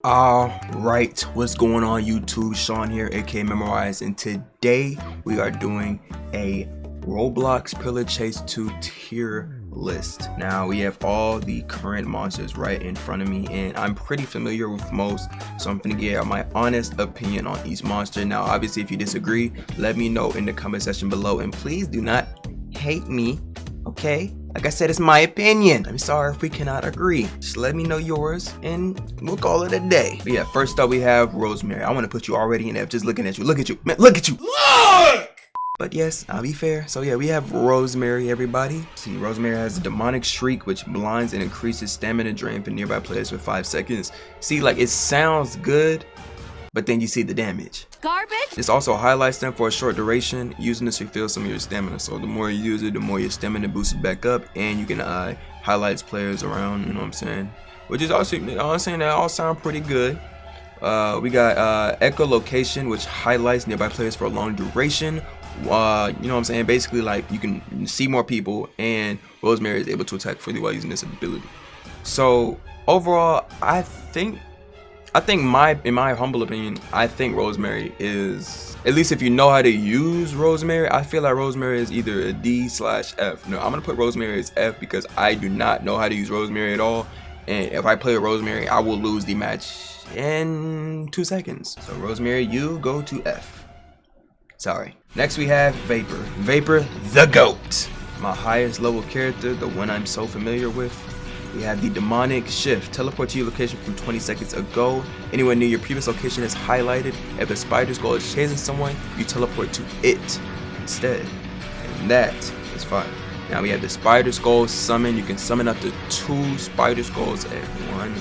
Alright, what's going on YouTube? Sean here, aka Memorize, and today we are doing a Roblox Pillar Chase 2 tier list. Now we have all the current monsters right in front of me, and I'm pretty familiar with most, so I'm gonna give my honest opinion on each monster. Now obviously if you disagree, let me know in the comment section below, and please do not hate me, okay? Like I said, it's my opinion. I'm sorry if we cannot agree. Just let me know yours and we'll call it a day. But yeah, first up we have Rosemary. I want to put you already in F just looking at you. Look at you. Man, look at you. Look! But yes, I'll be fair. So yeah, we have Rosemary, everybody. See, Rosemary has a demonic shriek which blinds and increases stamina drain for nearby players for 5 seconds. See, like it sounds good, but then you see the damage. Garbage? This also highlights them for a short duration, using this to refill some of your stamina. So the more you use it, the more your stamina boosts back up, and you can highlight players around, you know what I'm saying? Which is also, you know, I'm saying that all sound pretty good. We got echolocation, which highlights nearby players for a long duration. You know what I'm saying? Basically, like you can see more people, and Rosemary is able to attack freely while using this ability. So overall, I think in my humble opinion, I think Rosemary is, at least if you know how to use Rosemary, I feel like Rosemary is either a D/F. No, I'm gonna put Rosemary as F because I do not know how to use Rosemary at all, and if I play with Rosemary, I will lose the match in 2 seconds. So Rosemary, you go to F. Sorry. Next we have Vapor. Vapor, the GOAT. My highest level character, the one I'm so familiar with. We have the demonic shift. Teleport to your location from 20 seconds ago. Anywhere near your previous location is highlighted. If a spider skull is chasing someone, you teleport to it instead. And that is fine. Now we have the spider skull summon. You can summon up to 2 spider skulls at one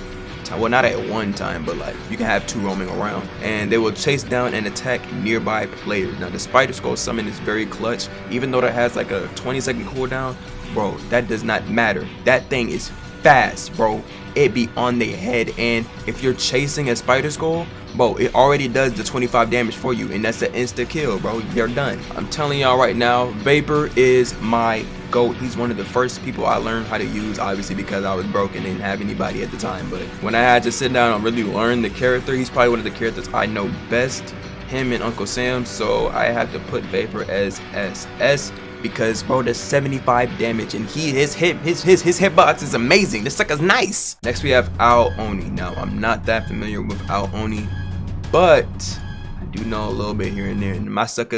time. Well, not at one time, but like you can have 2 roaming around. And they will chase down and attack nearby players. Now the spider skull summon is very clutch. Even though it has like a 20-second cooldown, bro, that does not matter. That thing is fast, bro. It be on their head, and if you're chasing a spider skull, bro, it already does the 25 damage for you, and that's an insta kill, bro. You're done. I'm telling y'all right now, Vapor is my GOAT. He's one of the first people I learned how to use, obviously because I was broke and didn't have anybody at the time, but when I had to sit down and really learn the character, he's probably one of the characters I know best, him and Uncle Sam, so I have to put Vapor as SS. Because bro, there's 75 damage, and his hitbox is amazing. This sucker's nice. Next we have Ao Oni. Now I'm not that familiar with Ao Oni, but I do know a little bit here and there. And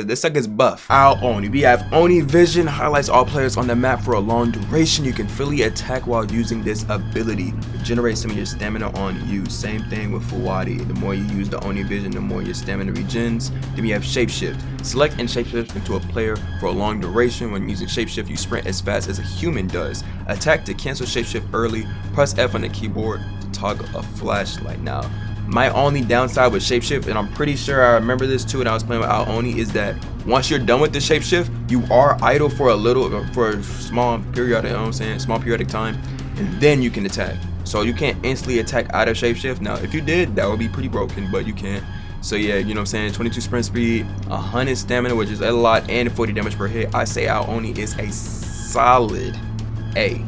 this sucker's buff. Ao Oni. We have Oni Vision, highlights all players on the map for a long duration. You can freely attack while using this ability. Regenerate some of your stamina on you. Same thing with Fuwatti. The more you use the Oni Vision, the more your stamina regens. Then we have Shapeshift. Select and shapeshift into a player for a long duration. When using shapeshift, you sprint as fast as a human does. Attack to cancel shapeshift early. Press F on the keyboard to toggle a flashlight. Now, my only downside with shapeshift, and I'm pretty sure I remember this too when I was playing with Ao Oni, is that once you're done with the shapeshift, you are idle for a small periodic, you know what I'm saying, small periodic time, and then you can attack. So you can't instantly attack out of shapeshift. Now, if you did, that would be pretty broken, but you can't. So yeah, you know what I'm saying, 22 sprint speed, 100 stamina, which is a lot, and 40 damage per hit. I say Ao Oni is a solid A,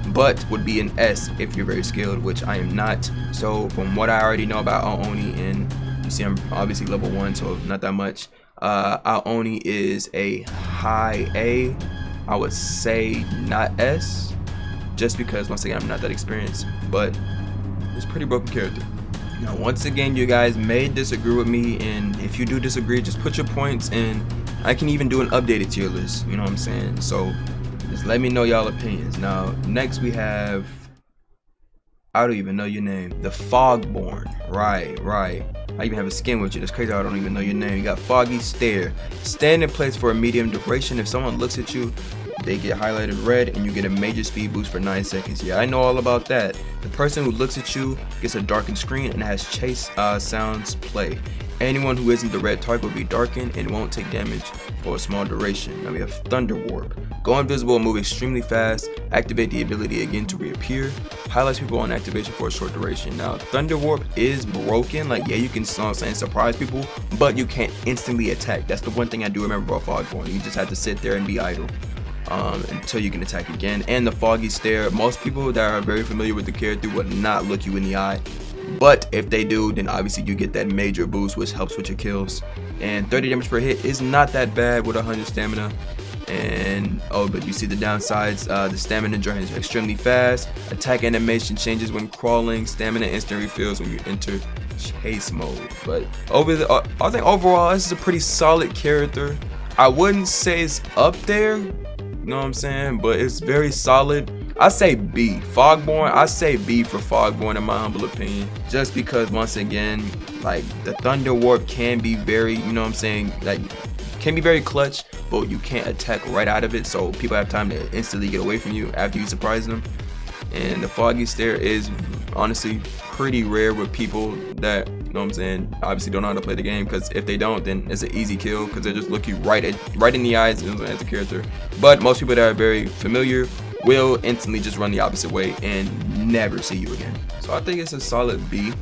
but would be an S if you're very skilled, which I am not. So from what I already know about Ao Oni, and you see I'm obviously level 1, so not that much, Ao Oni is a high A. I would say not S, just because once again I'm not that experienced, but it's a pretty broken character. Now once again, you guys may disagree with me, and if you do disagree, just put your points, and I can even do an updated tier list, you know what I'm saying? So just let me know y'all opinions. Now next we have, I don't even know your name, the Fogborn. Right, I even have a skin with you. That's crazy, I don't even know your name. You got Foggy Stare. Stand in place for a medium duration. If someone looks at you, they get highlighted red, and you get a major speed boost for 9 seconds. Yeah, I know all about that. The person who looks at you gets a darkened screen and has chase sounds play. Anyone who isn't the red target will be darkened and won't take damage for a small duration. Now we have Thunder Warp. Go invisible and move extremely fast. Activate the ability again to reappear. Highlights people on activation for a short duration. Now Thunder Warp is broken. Like, yeah, you can surprise people, but you can't instantly attack. That's the one thing I do remember about Fogborn. You just have to sit there and be idle until you can attack again. And the Foggy Stare, most people that are very familiar with the character would not look you in the eye. but if they do, then obviously you get that major boost, which helps with your kills. And 30 damage per hit is not that bad with 100 stamina. And oh, but you see the downsides. The stamina drain is extremely fast. Attack animation changes when crawling. Stamina instant refills when you enter chase mode. But I think overall this is a pretty solid character. I wouldn't say it's up there, you know what I'm saying, but it's very solid. I say B. Fogborn, I say B for Fogborn in my humble opinion. Just because once again, like the Thunder Warp can be very, you know what I'm saying, like can be very clutch, but you can't attack right out of it, so people have time to instantly get away from you after you surprise them. And the Foggy Stare is honestly pretty rare with people that, you know what I'm saying, obviously don't know how to play the game, because if they don't, then it's an easy kill because they just look you right in the eyes as a character. But most people that are very familiar will instantly just run the opposite way and never see you again. So I think it's a solid B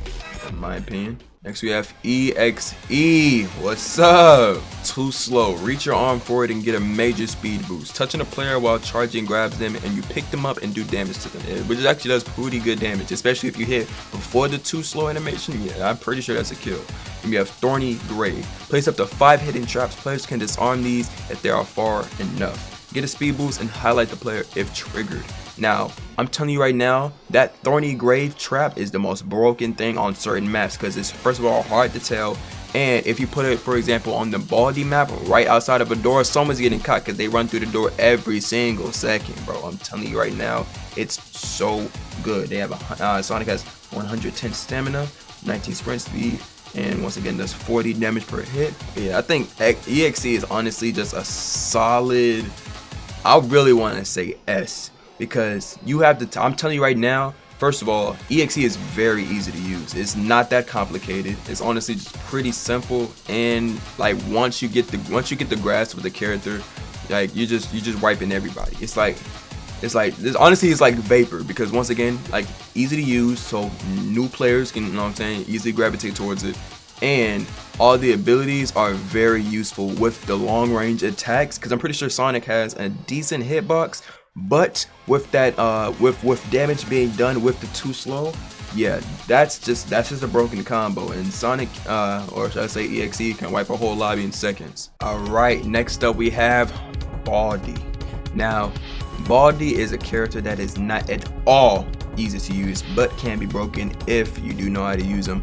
in my opinion. Next we have EXE. What's up? Too slow. Reach your arm forward and get a major speed boost. Touching a player while charging grabs them and you pick them up and do damage to them, which actually does pretty good damage, especially if you hit before the too slow animation. Yeah, I'm pretty sure that's a kill. And we have Thorny Grave. Place up to 5 hidden traps. Players can disarm these if they are far enough. Get a speed boost and highlight the player if triggered. Now, I'm telling you right now, that Thorny Grave trap is the most broken thing on certain maps because it's, first of all, hard to tell. And if you put it, for example, on the Baldi map right outside of a door, someone's getting caught because they run through the door every single second, bro. I'm telling you right now, it's so good. They have Sonic has 110 stamina, 19 sprint speed, and once again does 40 damage per hit. Yeah, I think EXE is honestly just a solid, I really want to say S. Because you have to, I'm telling you right now, first of all, EXE is very easy to use. It's not that complicated. It's honestly just pretty simple. And like once you get the grasp of the character, like you just wiping everybody. It's like honestly it's like Vapor, because once again, like easy to use, so new players can, you know what I'm saying, easily gravitate towards it. And all the abilities are very useful with the long range attacks, because I'm pretty sure Sonic has a decent hitbox. But with that, with damage being done with the too slow, yeah, that's just a broken combo. And Sonic, or should I say EXE, can wipe a whole lobby in seconds. All right, next up we have Baldi. Now, Baldi is a character that is not at all easy to use, but can be broken if you do know how to use them.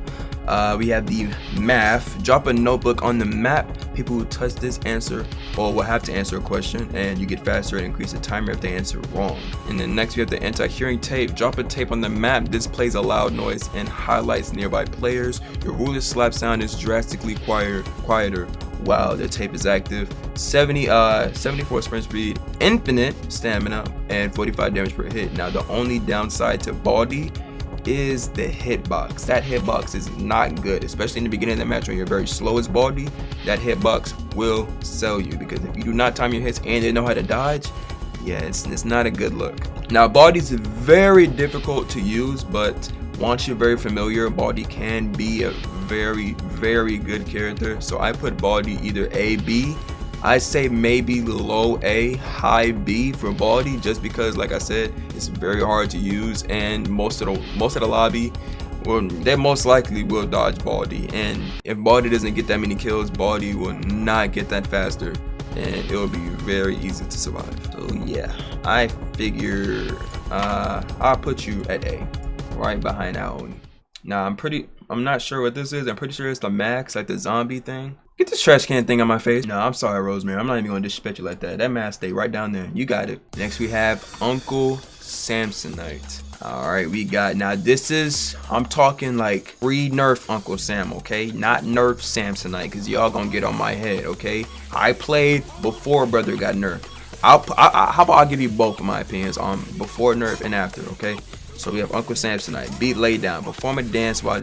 We have the math. Drop a notebook on the map. People who touch this answer or will have to answer a question, and you get faster and increase the timer if they answer wrong. And then next we have the anti-hearing tape. Drop a tape on the map. This plays a loud noise and highlights nearby players. Your ruler slap sound is drastically quieter while the tape is active. 74 sprint speed, infinite stamina, and 45 damage per hit. Now the only downside to Baldi is the hitbox. That hitbox is not good, especially in the beginning of the match when you're very slow as Baldi. That hitbox will sell you, because if you do not time your hits and they know how to dodge, yeah, it's not a good look. Now Baldi's very difficult to use, but once you're very familiar, Baldi can be a very good character. So I put Baldi either A, B. I say maybe low A, high B for Baldi, just because, like I said, it's very hard to use, and most of the lobby, well, they most likely will dodge Baldi. And if Baldi doesn't get that many kills, Baldi will not get that faster, and it will be very easy to survive. So yeah, I figure I'll put you at A, right behind Aoi. Now I'm not sure what this is. I'm pretty sure it's the max, like the zombie thing. Get this trash can thing on my face. No, I'm sorry, Rosemary. I'm not even going to disrespect you like that. That mask stay right down there. You got it. Next, we have Uncle Samsonite. All right, we got, now this is, I'm talking like pre-nerf Uncle Sam, okay? Not nerf Samsonite, because y'all gonna get on my head, okay? I played before brother got nerfed. How about I give you both of my opinions on before nerf and after, okay? So we have Uncle Samsonite. Beat laid down. Perform a dance while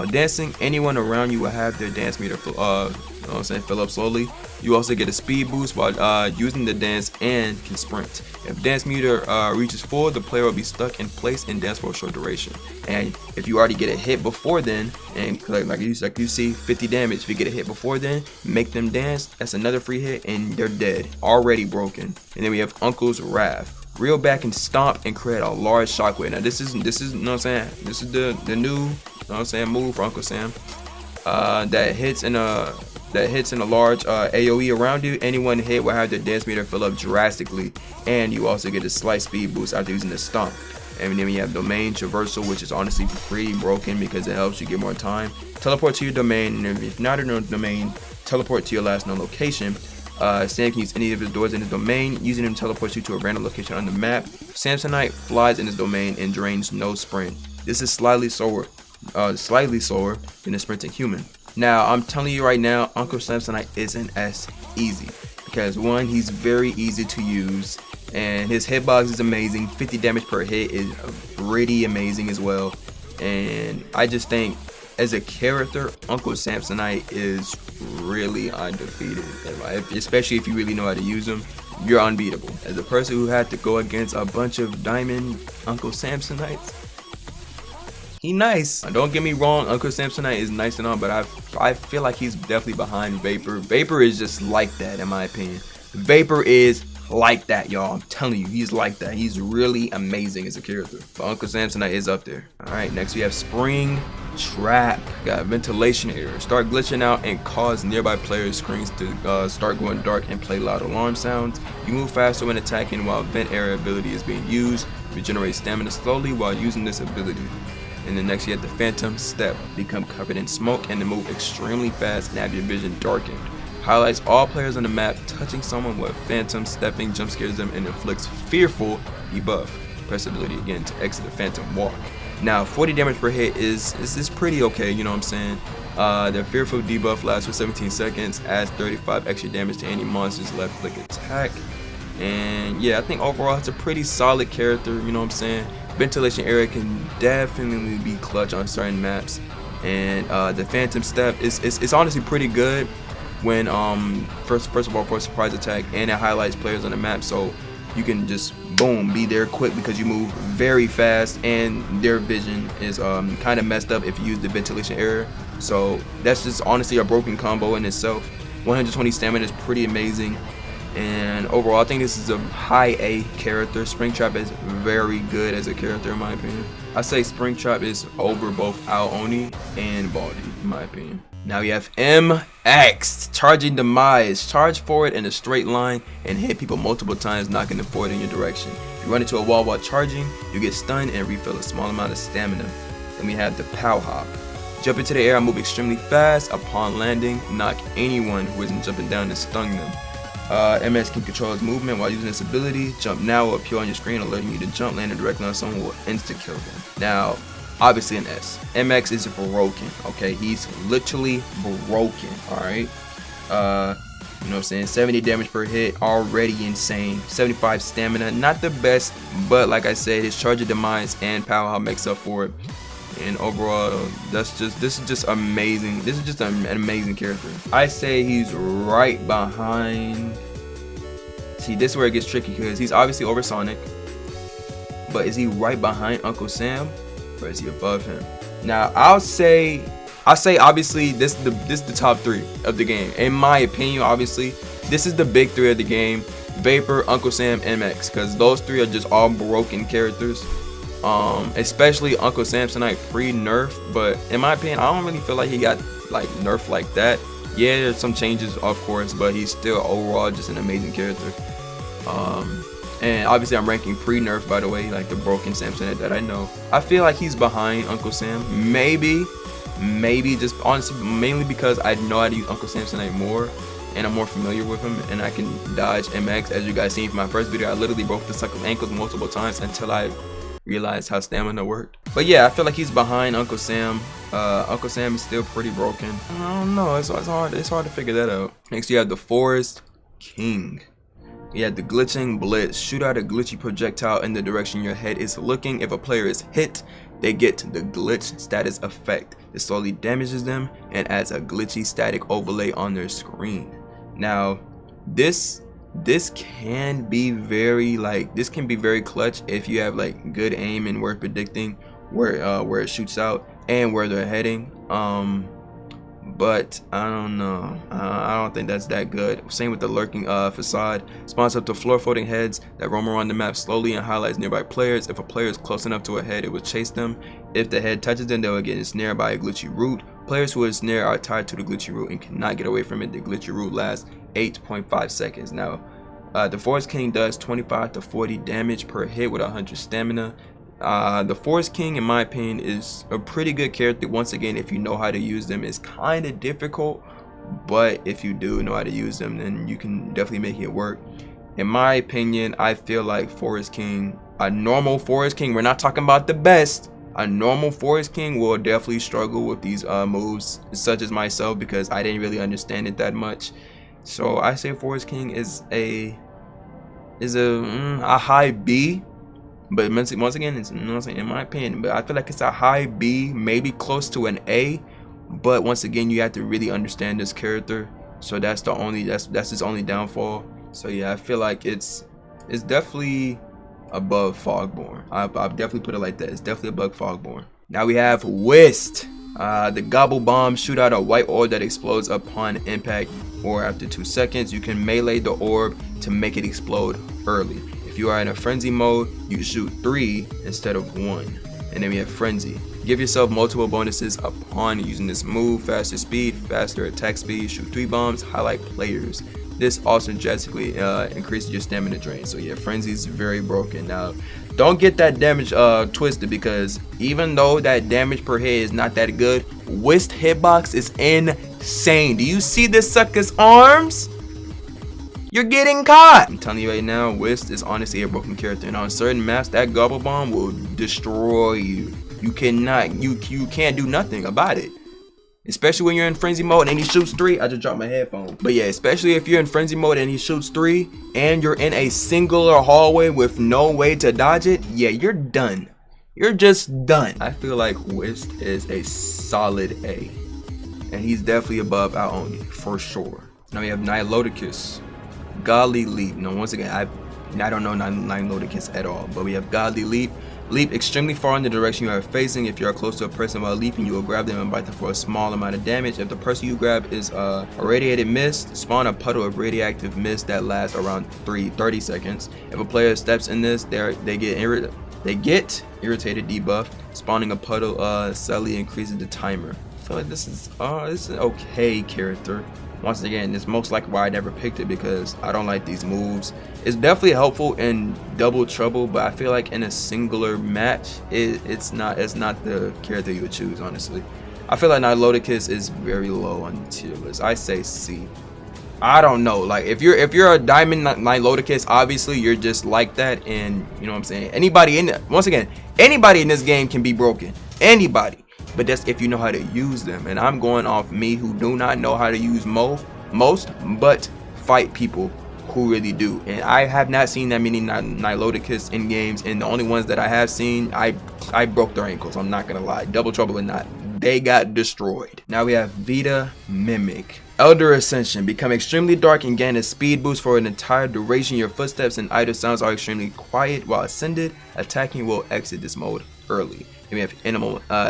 dancing. Anyone around you will have their dance meter fill up slowly. You also get a speed boost while using the dance and can sprint. If dance meter reaches full, the player will be stuck in place and dance for a short duration. And if you already get a hit before then, and like you see 50 damage, if you get a hit before then, make them dance. That's another free hit, and they're dead, already broken. And then we have Uncle's Wrath. reel back and stomp and create a large shockwave. Now this is you know what I'm saying, this is the new, you know what I'm saying, move for Uncle Sam. That hits in a large AoE around you. Anyone hit will have their dance meter fill up drastically, and you also get a slight speed boost after using the stomp. And then we have domain traversal, which is honestly pretty broken because it helps you get more time. Teleport to your domain, and if not in your domain, teleport to your last known location. Sam can use any of his doors in his domain. Using him teleports you to a random location on the map. Samsonite flies in his domain and drains no sprint. This is slightly slower than a sprinting human. Now, I'm telling you right now, Uncle Samsonite isn't as easy because one, he's very easy to use, and his hitbox is amazing. 50 damage per hit is pretty amazing as well. And I just think, as a character, Uncle Samsonite is really undefeated. Especially if you really know how to use him, you're unbeatable. As a person who had to go against a bunch of diamond Uncle Samsonites, he nice. Don't get me wrong, Uncle Samsonite is nice and all, but I feel like he's definitely behind Vapor. Vapor is just like that, in my opinion. Vapor is like that, y'all. I'm telling you, he's like that. He's really amazing as a character. But Uncle Samsonite is up there. Alright, next we have Springtrap. Got ventilation error. Start glitching out and cause nearby players' screens to start going dark and play loud alarm sounds. You move faster when attacking while vent error ability is being used. Regenerate stamina slowly while using this ability. And then next you have the Phantom Step. Become covered in smoke and to move extremely fast and have your vision darkened. Highlights all players on the map. Touching someone with Phantom Stepping jump scares them and inflicts fearful debuff. Press ability again to exit the Phantom Walk. Now 40 damage per hit is pretty okay, you know what I'm saying. The fearful debuff lasts for 17 seconds, adds 35 extra damage to any monster's left click attack. And yeah, I think overall it's a pretty solid character, you know what I'm saying. Ventilation area can definitely be clutch on certain maps, and the Phantom Step is honestly pretty good when first of all for a surprise attack, and it highlights players on the map, so you can just boom be there quick because you move very fast, and their vision is kind of messed up if you use the ventilation area. So that's just honestly a broken combo in itself. 120 stamina is pretty amazing. And overall, I think this is a high A character. Springtrap is very good as a character in my opinion. I say Springtrap is over both Aoni and Baldi in my opinion. Now we have MX, Charging Demise. Charge forward in a straight line and hit people multiple times, knocking them forward in your direction. If you run into a wall while charging, you get stunned and refill a small amount of stamina. Then we have the Pow Hop. Jump into the air and move extremely fast. Upon landing, knock anyone who isn't jumping down and stun them. MS can control his movement while using this ability. Jump now will appear on your screen, alerting you to jump, landing directly on someone will insta-kill them. Now, obviously an S. MX is broken, okay? He's literally broken, alright? You know what I'm saying? 70 damage per hit, already insane. 75 stamina, not the best, but like I said, his Charge of Demise and Power Hop makes up for it. And overall, this is just amazing. This is just an amazing character. I say he's right behind. See, this is where it gets tricky because he's obviously over Sonic, but is he right behind Uncle Sam, or is he above him? Now, I say obviously this is the top 3 of the game. In my opinion, obviously, this is the big 3 of the game: Vapor, Uncle Sam, MX, because those 3 are just all broken characters. Especially Uncle Samsonite pre-nerf, but in my opinion, I don't really feel like he got like nerfed like that. Yeah, there's some changes, of course, but he's still overall just an amazing character. And obviously I'm ranking pre-nerf, by the way, like the broken Samsonite that I know. I feel like he's behind Uncle Sam. Maybe just honestly, mainly because I know how to use Uncle Samsonite more, and I'm more familiar with him, and I can dodge MX. As you guys seen from my first video, I literally broke the sucker's ankles multiple times until I realized how stamina worked. But yeah, I feel like he's behind Uncle Sam. Uncle Sam is still pretty broken. I don't know, it's hard to figure that out. Next you have the Forest King. You have the Glitching Blitz. Shoot out a glitchy projectile in the direction your head is looking. If a player is hit, they get the glitch status effect. It slowly damages them and adds a glitchy static overlay on their screen. Now this can be very clutch if you have like good aim and where predicting where it shoots out and where they're heading. but I don't know. I don't think that's that good. Same with the lurking facade. Spawns up to floor floating heads that roam around the map slowly and highlights nearby players. If a player is close enough to a head, it will chase them. If the head touches them, they will get ensnared by a glitchy root. Players who are ensnared are tied to the glitchy root and cannot get away from it. The glitchy root lasts 8.5 seconds. Now, the Forest King does 25 to 40 damage per hit with 100 stamina. The Forest King, in my opinion, is a pretty good character. Once again, if you know how to use them, it's kind of difficult, but if you do know how to use them, then you can definitely make it work. In my opinion, I feel like Forest King, a normal Forest King, we're not talking about the best, a normal Forest King will definitely struggle with these moves, such as myself, because I didn't really understand it that much. So I say Forest King is a high B. But once again, it's, in my opinion, but I feel like it's a high B, maybe close to an A. But once again, you have to really understand this character. So that's his only downfall. So yeah, I feel like it's definitely above Fogborn. I've definitely put it like that. It's definitely above Fogborn. Now we have WYST. The Gobble Bomb shoot out a white orb that explodes upon impact or after 2 seconds. You can melee the orb to make it explode early. If you are in a frenzy mode, you shoot 3 instead of 1. And then we have frenzy. Give yourself multiple bonuses upon using this move: faster speed, faster attack speed, shoot 3 bombs, highlight players. This also drastically increases your stamina drain. So yeah, frenzy is very broken. Now, don't get that damage twisted, because even though that damage per hit is not that good, WYST hitbox is insane. Do you see this sucker's arms? You're getting caught. I'm telling you right now, WYST is honestly a broken character, and on certain maps, that Gobble Bomb will destroy you. You can't do nothing about it. Especially when you're in frenzy mode and he shoots 3. I just dropped my headphone. But yeah, especially if you're in frenzy mode and he shoots 3 and you're in a singular hallway with no way to dodge it, yeah, you're done. You're just done. I feel like WYST is a solid A, and he's definitely above Aoni for sure. Now we have Niloticus. Godly Leap. Now once again, I don't know Niloticus at all, but we have Godly Leap. Leap extremely far in the direction you are facing. If you are close to a person while leaping, you will grab them and bite them for a small amount of damage. If the person you grab is a radiated mist, spawn a puddle of radioactive mist that lasts around 30 seconds. If a player steps in this, they get irritated debuff. Spawning a puddle slightly increases the timer. I feel like this is an okay character. Once again, it's most likely why I never picked it, because I don't like these moves. It's definitely helpful in double trouble, but I feel like in a singular match, it's not the character you would choose, honestly. I feel like Niloticus is very low on the tier list. I say C. I don't know. Like if you're a diamond Niloticus, obviously you're just like that, and you know what I'm saying. Anybody in this game can be broken. Anybody. But that's if you know how to use them, and I'm going off me, who do not know how to use most, but fight people who really do. And I have not seen that many Niloticus in games, and the only ones that I have seen, I broke their ankles. I'm not gonna lie, double trouble or not, they got destroyed. Now we have Vita Mimic. Elder Ascension. Become extremely dark and gain a speed boost for an entire duration. Your footsteps and idle sounds are extremely quiet while ascended. Attacking will exit this mode early. We have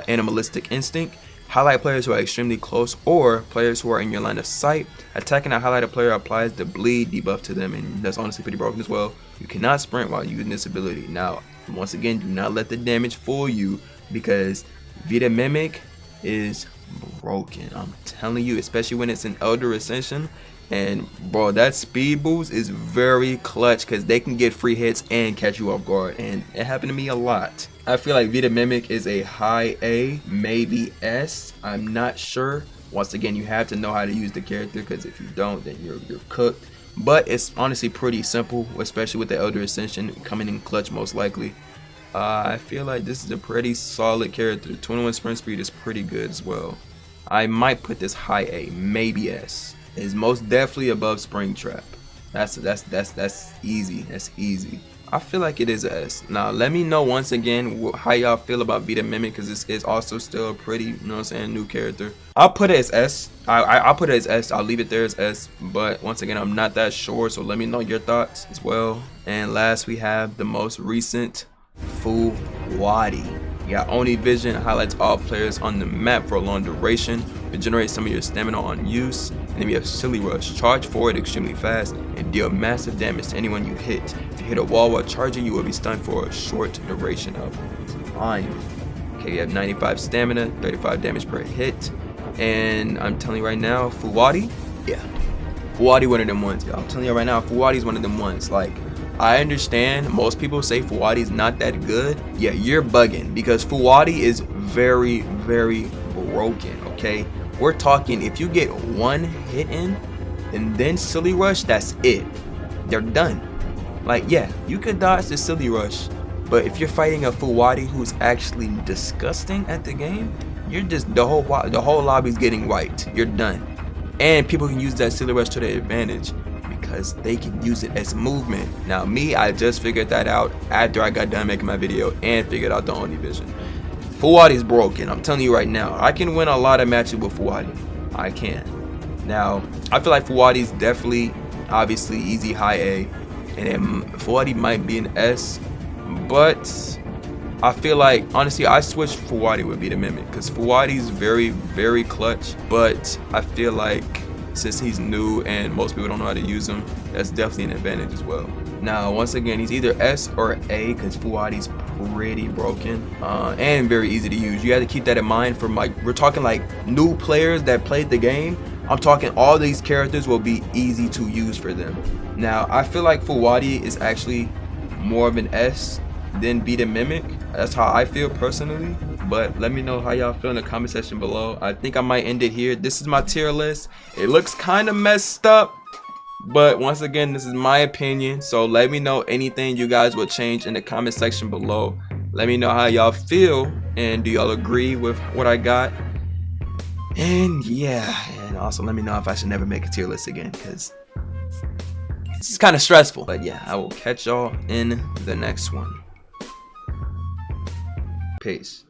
Animalistic Instinct. Highlight players who are extremely close or players who are in your line of sight. Attacking a highlighted player applies the bleed debuff to them, and that's honestly pretty broken as well. You cannot sprint while using this ability. Now, once again, do not let the damage fool you, because Vita Mimic is broken. I'm telling you, especially when it's an Elder Ascension. And bro, that speed boost is very clutch, because they can get free hits and catch you off guard, and it happened to me a lot. I feel like Vita Mimic is a high A, maybe S. I'm not sure. Once again, you have to know how to use the character, because if you don't, then you're cooked. But it's honestly pretty simple, especially with the Elder Ascension coming in clutch most likely. I feel like this is a pretty solid character. The 21 sprint speed is pretty good as well. I might put this high A, maybe S. Is most definitely above Springtrap. That's easy. That's easy. I feel like it is S. Now let me know once again how y'all feel about Vita Mimic, because this is also still a pretty, you know what I'm saying, new character. I'll put it as S. I'll put it as S. I'll leave it there as S. But once again, I'm not that sure, so let me know your thoughts as well. And last, we have the most recent Fuwatti. You got Oni Vision, highlights all players on the map for a long duration, regenerates some of your stamina on use. And then we have Silly Rush, charge forward extremely fast and deal massive damage to anyone you hit. If you hit a wall while charging, you will be stunned for a short duration of time. Okay, we have 95 stamina, 35 damage per hit. And I'm telling you right now, Fuwatti, yeah, Fuwatti one of them ones. I'm telling you right now, Fuwatti's one of them ones. Like, I understand most people say Fuwatti is not that good. Yeah, you're bugging, because Fuwatti is very, very broken, okay? We're talking, if you get one hit in and then Silly Rush, that's it. They're done. Like, yeah, you could dodge the Silly Rush, but if you're fighting a Fuwatti who's actually disgusting at the game, you're just, the whole lobby's getting wiped. You're done. And people can use that Silly Rush to their advantage, because they can use it as movement. Now me, I just figured that out after I got done making my video and figured out the Oni Vision. Fuwatti is broken, I'm telling you right now. I can win a lot of matches with Fuwatti. I can. Now, I feel like Fuwatti is definitely, obviously, easy high A. And then Fuwatti might be an S. But I feel like, honestly, I switched Fuwatti with Vita Mimic, because Fuwatti is very, very clutch. But I feel like, since he's new and most people don't know how to use him, that's definitely an advantage as well. Now, once again, he's either S or A, because Fuwatti's pretty broken and very easy to use. You have to keep that in mind. From, like, we're talking like new players that played the game. I'm talking all these characters will be easy to use for them. Now, I feel like Fuwatti is actually more of an S than Vita Mimic. That's how I feel personally. But let me know how y'all feel in the comment section below. I think I might end it here. This is my tier list. It looks kind of messed up, but once again, this is my opinion. So let me know anything you guys would change in the comment section below. Let me know how y'all feel, and do y'all agree with what I got? And yeah, and also let me know if I should never make a tier list again, because it's kind of stressful. But yeah, I will catch y'all in the next one. Peace.